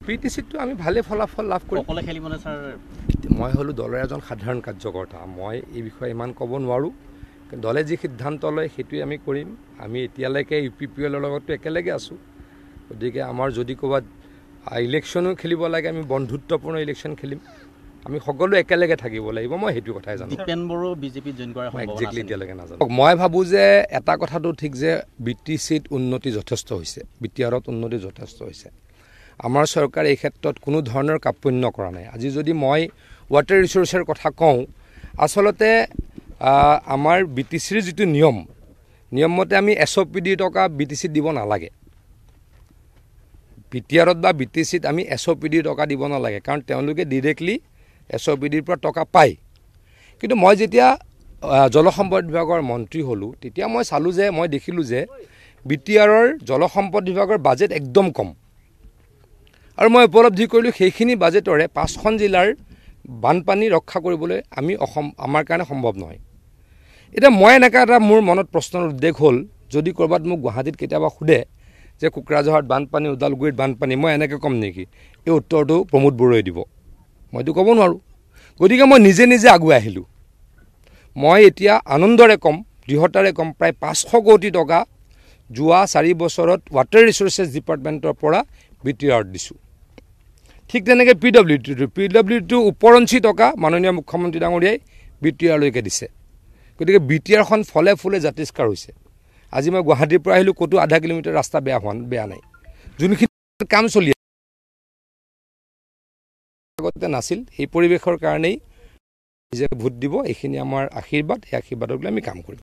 পিটিচিটো আমি ভালে ফলাফল লাভ কৰিম। অকলে খেলিব নে ছাৰ? মই হ'লো দলৰ এজন সাধাৰণ কাৰ্যকৰ্তা, মই এই বিষয়ে ইমান ক'ব নোৱাৰোঁ। দলে যি সিদ্ধান্ত লয় সেইটোৱে আমি কৰিম। আমি এতিয়ালৈকে UPPLৰ লগতো একেলগে আছোঁ, গতিকে আমাৰ যদি ক'ৰবাত ইলেকশ্যনো খেলিব লাগে আমি বন্ধুত্বপূৰ্ণ ইলেকশ্যন খেলিম, আমি সকলো একেলগে থাকিব লাগিব, মই সেইটো কথাই জানো। দীপেন বড়ো বিজেপিত জইন কৰাৰ সম্ভাৱনা আছে এতিয়ালৈকে নাজানো। মই ভাবোঁ যে এটা কথাটো ঠিক যে BTCত উন্নতি যথেষ্ট হৈছে, BTRত উন্নতি যথেষ্ট হৈছে। আমাৰ চৰকাৰে এই ক্ষেত্ৰত কোনো ধৰণৰ কাৰ্পণ্য কৰা নাই। আজি যদি মই ৱাটাৰ ৰিচোৰ্চৰ কথা কওঁ, আচলতে আমাৰ BTCৰ যিটো নিয়মমতে আমি SOPD টকা BTCত দিব নালাগে। BTRত বা BTCত আমি SOPD টকা দিব নালাগে, কাৰণ তেওঁলোকে ডিৰেক্টলি SOPDৰ পৰা টকা পায়। কিন্তু মই যেতিয়া জলসম্পদ বিভাগৰ মন্ত্ৰী হ'লোঁ, তেতিয়া মই চালোঁ যে মই দেখিলোঁ যে BTRৰ জলসম্পদ বিভাগৰ বাজেট একদম কম, আৰু মই উপলব্ধি কৰিলোঁ সেইখিনি বাজেটৰে 5খন জিলাৰ বানপানী ৰক্ষা কৰিবলৈ আমাৰ কাৰণে সম্ভৱ নহয়। এতিয়া মই এনেকুৱা এটা মোৰ মনত প্ৰশ্নৰ উদ্বেগ হ'ল, যদি ক'ৰবাত মোক গুৱাহাটীত কেতিয়াবা সোধে যে কোকৰাঝাৰত বানপানী, ওদালগুৰিত বানপানী, মই এনেকৈ ক'ম নেকি? এই উত্তৰটো প্ৰমোদ বড়োৱে দিব, মইতো ক'ব নোৱাৰোঁ। গতিকে মই নিজে আগুৱাই আহিলোঁ। মই এতিয়া আনন্দৰে ক'ম, দৃঢ়তাৰে ক'ম, প্ৰায় 500 কোটি টকা যোৱা 4 বছৰত ৱাটাৰ ৰিচোৰ্চেছ ডিপাৰ্টমেণ্টৰ পৰা BTRত দিছোঁ। ঠিক তেনেকৈ PWD ওপৰঞ্চি টকা মাননীয় মুখ্যমন্ত্ৰী ডাঙৰীয়াই BTRলৈকে দিছে। গতিকে BTRখন ফলে ফুলে জাতিষ্কাৰ হৈছে। আজি মই গুৱাহাটীৰ পৰা আহিলোঁ, ক'তো আধা কিলোমিটাৰ ৰাস্তা বেয়া নাই। যোনখিনি কাম চলি আগতে নাছিল, সেই পৰিৱেশৰ কাৰণেই নিজে ভোট দিব। এইখিনি আমাৰ আশীৰ্বাদ, সেই আশীৰ্বাদক লৈ আমি কাম কৰিম।